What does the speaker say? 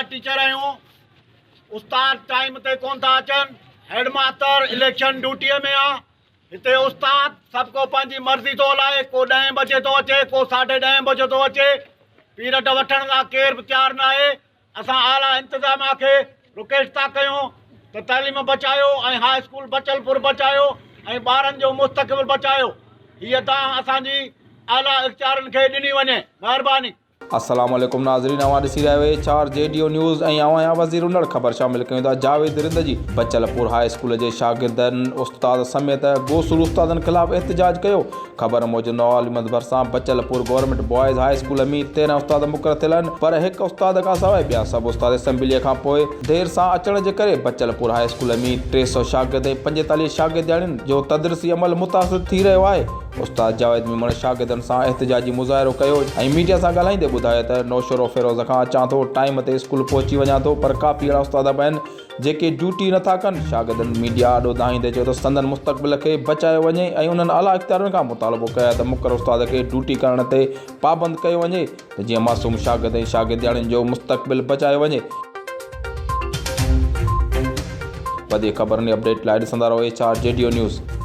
Teacher आहियूं। उस्ताद time ते कोन था अचनि। हेडमास्टर इलेक्शन ड्यूटीअ में आहे। हिते उस्ताद सभु को पंहिंजी मर्ज़ी थो हलाए। को 10 बजे थो अचे, को 10:30 बजे थो अचे। पीरियड वठण लाइ केर बि तयारु न आहे। असां आला इंतिज़ामिया खे रिक्वेस्ट था कयूं त तालीम बचायो ऐं हाई स्कूल बचलपुर बचायो ऐं ॿारनि जो मुस्तक़बिल बचायो। हीअ तव्हां असांजी आला इख़्तियारनि खे ॾिनी वञे। महिरबानी। अस्सलाम वालेकुम नाज़रीन, अवां ॾिसी रहिया आहियो चार JDO न्यूज़ ऐं अवां या वज़ीर उनड़ ख़बर शामिल कयूं था। जावेद रिंदजी बचलपुर हाई स्कूल जे शागिर्दनि उस्ताद समेत गोसूल उस्तादनि ख़िलाफ़ एहतजाज कयो। ख़बर मूजिबि नवालिमत भरिसां बचलपुर गवर्नमेंट बॉयज़ हाई स्कूल में 13 उस्ताद मुक़ररु थियल आहिनि, पर हिकु उस्ताद खां सवाइ ॿिया सभु उस्ताद असेंबलीअ खां पोइ देरि सां अचण जे करे बचलपुर हाई स्कूल में 300 शागिर्द ऐं 45 शागिर्दियाणियुनि जो तदरीसी अमल मुतासिर थी रहियो आहे। उस्ताद जावेद मीमण शागिर्दनि सां एहतजाजी मुज़ाहिरो कयो ऐं मीडिया सां ॻाल्हाईंदे ॿुधायो त नौशरो फ़िरोज़ खां अचां थो, टाइम ते स्कूल पहुची वञा थो, पर काफ़ी अहिड़ा उस्ताद बि आहिनि जेके ड्यूटी नथा कनि। शागिर्दनि मीडिया आॾो धाईंदे चयो त संदनि मुस्तक़बिल खे बचायो वञे ऐं उन्हनि आला इख़्तियारनि खां मुतालबो कयो त मुक़ररु उस्ताद खे ड्यूटी करण ते पाबंद कयो वञे त जीअं मासूम शागिर्द ऐं शागिर्दियाणियुनि जो मुस्तक़बिल बचायो वञे। वधीक ख़बरनि अपडेट लाइ ॾिसंदा रहो चार JDO न्यूज़।